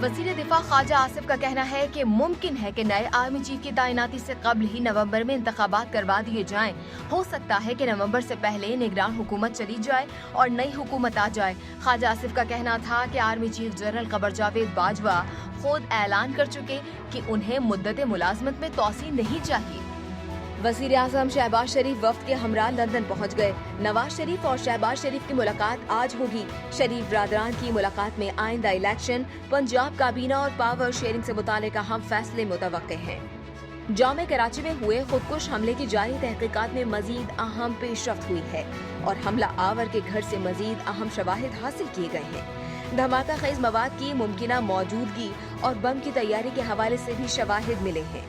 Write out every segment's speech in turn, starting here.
वज़ीर दिफा ख्वाजा आसिफ का कहना है कि मुमकिन है कि नए आर्मी चीफ की तैनाती से कबल ही नवंबर में इंतखाबात करवा दिए जाएं। हो सकता है कि नवंबर से पहले निगरान हुकूमत चली जाए और नई हुकूमत आ जाए। ख्वाजा आसिफ का कहना था कि army chief general Qamar Javed Bajwa खुद ऐलान कर चुके कि उन्हें मुद्दत मुलाजमत में तोसी नहीं चाहिए। वज़ीर आज़म शहबाज शरीफ वफ्द के हमरा लंदन पहुंच गए। नवाज शरीफ और शहबाज शरीफ की मुलाकात आज होगी। शरीफ ब्रादरान की मुलाकात में आइंदा इलेक्शन, पंजाब काबीना और पावर शेयरिंग से मुतालिक अहम फैसले मुतवक्के हैं। जामे कराची में हुए खुदकुश हमले की जारी तहकीकात में मजीद अहम पेशरफ्त हुई है और हमला आवर के घर से मजीद अहम शवाहिद हासिल किए गए हैं। धमाका खेज मवाद की मुमकिना मौजूदगी और बम की तैयारी के हवाले से भी शवाहिद मिले हैं।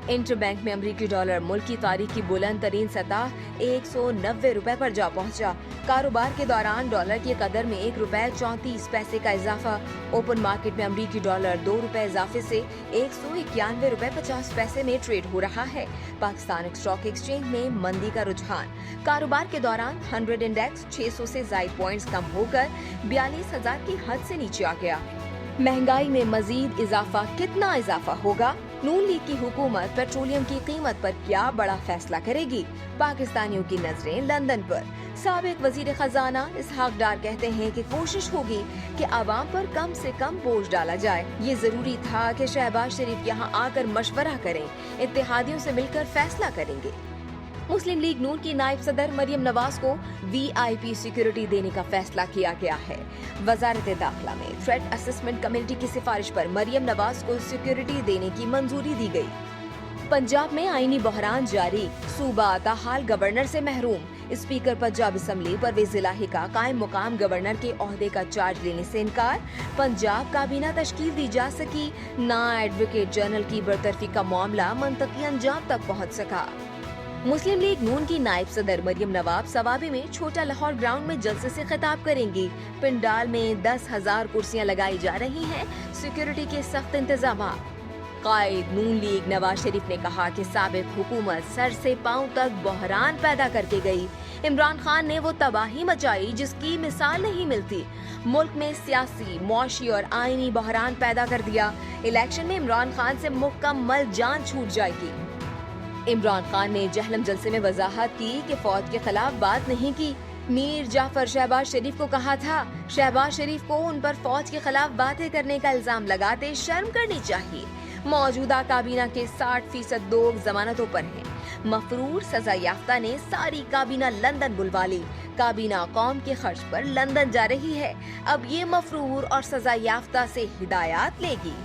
इंटर बैंक में अमरीकी डॉलर मुल्क की तारीख की बुलंद तरीन सतह 190 रुपए पर जा पहुंचा। कारोबार के दौरान डॉलर की कदर में 1 रुपए 34 पैसे का इजाफा। ओपन मार्केट में अमरीकी डॉलर 2 रुपए इजाफे से 191 रुपए 50 पैसे में ट्रेड हो रहा है। पाकिस्तान स्टॉक एक्सचेंज में मंदी का रुझान। कारोबार के दौरान 100 इंडेक्स 600 से ज्यादा पॉइंट्स कम होकर 42,000 की हद से नीचे आ गया। महंगाई में मजीद इजाफा, कितना इजाफा होगा? नून लीग की हुकूमत पेट्रोलियम की कीमत पर क्या बड़ा फैसला करेगी? पाकिस्तानियों की नजरें लंदन पर। साबिक वजीर खजाना इसहाक डार कहते हैं कि कोशिश होगी कि आवाम पर कम से कम बोझ डाला जाए। ये जरूरी था कि शहबाज शरीफ यहाँ आकर मशवरा करें, इत्तेहादियों से मिलकर फैसला करेंगे। मुस्लिम लीग नून की नायब सदर मरियम नवाज को VIP सिक्योरिटी देने का फैसला किया गया है। वजारत दाखिला में थ्रेट असेसमेंट कमेटी की सिफारिश पर मरियम नवाज को सिक्योरिटी देने की मंजूरी दी गई। पंजाब में आईनी बहरान जारी, सूबा ताहाल गवर्नर से महरूम। स्पीकर पंजाब असम्बली परवेज इलाही का कायम मुकाम गवर्नर के ओहदे का चार्ज लेने से इनकार। पंजाब काबीना तश्कील दी जा सकी ना, एडवोकेट जनरल की बरतरफी का मामला मंतकी अंजाम तक पहुँच सका। मुस्लिम लीग नून की नायब सदर मरियम नवाब सवाबी में छोटा लाहौर ग्राउंड में जलसे से खिताब करेंगी। पिंडाल में 10,000 कुर्सियां लगाई जा रही हैं। सिक्योरिटी के सख्त इंतजाम। कायद नून लीग नवाज शरीफ ने कहा कि साबिक हुकूमत सर से पांव तक बहरान पैदा करके गई। इमरान खान ने वो तबाही मचाई जिसकी मिसाल नहीं मिलती। मुल्क में सियासी, मौशी और आईनी बहरान पैदा कर दिया। इलेक्शन में इमरान खान से मुकम्मल जान छूट जाएगी। इमरान खान ने जहलम जलसे में वजाहत की कि फौज के खिलाफ बात नहीं की। मीर जाफर शहबाज शरीफ को कहा था, शहबाज शरीफ को उन पर फौज के खिलाफ बातें करने का इल्जाम लगाते शर्म करनी चाहिए। मौजूदा काबीना के 60% लोग जमानतों पर हैं। मफरूर सजा याफ्ता ने सारी काबीना लंदन बुलवा ली। काबीना कौम के खर्च पर लंदन जा रही है। अब ये मफरूर और सजा याफ्ता से हिदायत लेगी।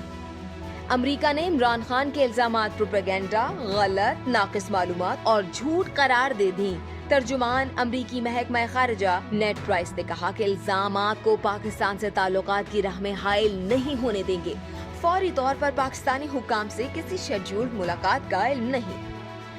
अमेरिका ने इमरान खान के इल्जामात प्रोपेगेंडा, गलत, नाकिस मालूमात और झूठ करार दे दी। तर्जुमान अमरीकी महकमा खारजा नेड प्राइस ने कहा कि इल्जामात को पाकिस्तान से ताल्लुकात की राह में हाइल नहीं होने देंगे। फौरी तौर पर पाकिस्तानी हुक्काम से किसी शेड्यूल्ड मुलाकात का इल्म नहीं।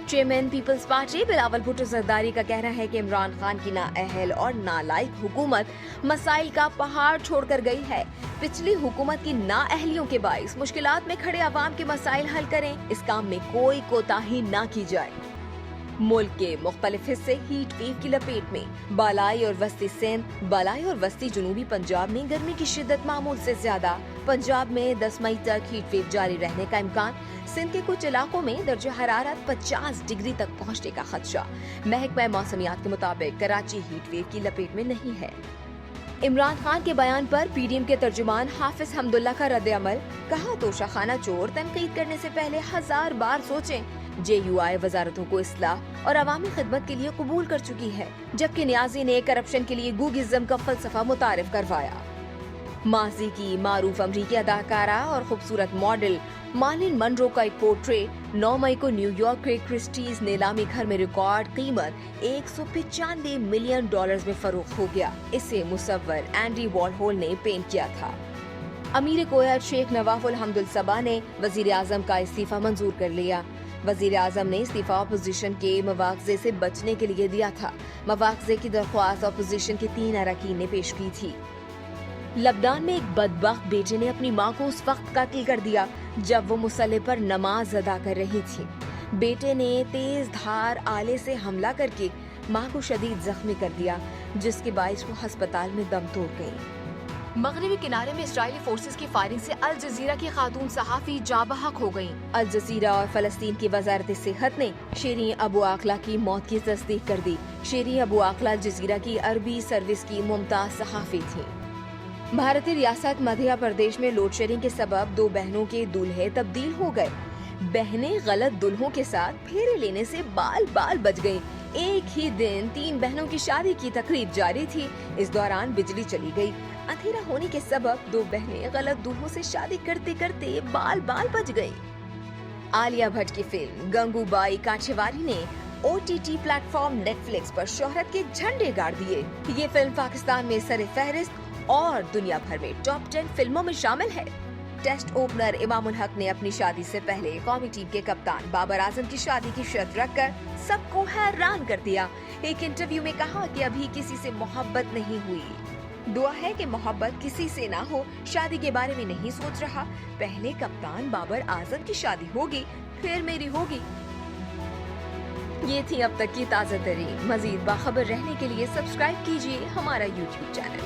Chairman peoples party Bilawal Bhutto Zardari का कहना है कि इमरान खान की नाअहल और नालायक हुकूमत मसाइल का पहाड़ छोड़कर गई है। पिछली हुकूमत की नाअहलियों के बाइस मुश्किलात में खड़े अवाम के मसाइल हल करें। इस काम में कोई कोताही ना की जाए। मुल्क के मुख्तलिफ हिस्से हीट वेव की लपेट में। बालाई और वस्ती सिंध, बालाई और वस्ती जुनूबी पंजाब में गर्मी की शिद्दत मामूल से ज्यादा। पंजाब में 10 मई तक हीट वेव जारी रहने का इम्कान। सिंध के कुछ इलाकों में दर्जे हरारत 50 डिग्री तक पहुंचने का खदशा। महकमा मौसमियात के मुताबिक कराची हीट वेव की लपेट में नहीं है। इमरान खान के बयान पर PDM के तर्जुमान हाफिज हमदुल्ला का रद्द अमल। कहा तोशाखाना चोर तनकीद करने से पहले 1000 बार सोचें। JUI वजारतों को इस्लाह और अवामी खिदमत के लिए कबूल कर चुकी है, जबकि न्याजी ने करप्शन के लिए गूगिज्म का फलसफा मुतारिफ करवाया। माजी की मारूफ अमरीकी अदाकारा और खूबसूरत मॉडल मार्लिन मनरो का एक पोर्ट्रेट 9 मई को न्यूयॉर्क के क्रिस्टीज नीलामी घर में रिकॉर्ड कीमत $195 मिलियन में फरोख्त हो गया। इसे मुसव्वर एंडी वॉरहोल ने पेंट किया था। अमीर कोयत शेख नवाफ उल हम्दुल सबा ने वजीर आजम का इस्तीफा मंजूर कर लिया। वजीर आजम ने इस्तीफा अपोजिशन के मवाखजे से बचने के लिए दिया था। मवाखजे की दरख्वास्त अपोजिशन के 3 अरकान ने पेश की थी। लबनान में एक बदबख्त बेटे ने अपनी मां को उस वक्त कत्ल कर दिया जब वो मुसल्ले पर नमाज अदा कर रही थी। बेटे ने तेज धार आले से हमला करके मां को शदीद जख्मी कर दिया, जिसके बाइस वो अस्पताल में दम तोड़ गई। مغربی کنارے میں اسرائیلی فورسز کی فائرنگ سے الجزیرہ کی خاتون صحافی جاں بحق ہو گئیں۔ الجزیرہ اور فلسطین کی وزارت صحت نے شیریں ابو عاقلہ کی موت کی تصدیق کر دی۔ شیریں ابو عاقلہ الجزیرہ کی عربی سروس کی ممتاز صحافی تھیں۔ بھارتی ریاست مدھیہ پردیش میں لوڈ شیڈنگ کے سبب 2 بہنوں کے دولہے تبدیل ہو گئے۔ بہنیں غلط دلہوں کے ساتھ پھیرے لینے سے بال بچ گئیں۔ ایک ہی دن 3 بہنوں کی شادی کی تقریب جاری تھی۔ اس دوران بجلی چلی گئی۔ اندھیرا ہونے کے سبب 2 بہنیں غلط دلہوں سے شادی کرتے کرتے بال بچ گئی۔ عالیہ بھٹ کی فلم گنگو بائی کاٹھیواری نے OTT platform Netflix پر شہرت کے جھنڈے گاڑ دیے۔ یہ فلم پاکستان میں سر فہرست اور دنیا بھر میں ٹاپ 10 فلموں میں شامل ہے۔ ٹیسٹ اوپنر امام الحق نے اپنی شادی سے پہلے قومی ٹیم کے کپتان بابر اعظم کی شادی کی شرط رکھ کر سب کو حیران کر دیا۔ ایک انٹرویو میں کہا کہ ابھی کسی سے محبت نہیں ہوئی، دعا ہے کہ محبت کسی سے نہ ہو، شادی کے بارے میں نہیں سوچ رہا، پہلے کپتان بابر اعظم کی شادی ہوگی پھر میری ہوگی۔ یہ تھی اب تک کی تازہ ترین۔ مزید باخبر رہنے کے لیے سبسکرائب کیجیے ہمارا YouTube چینل۔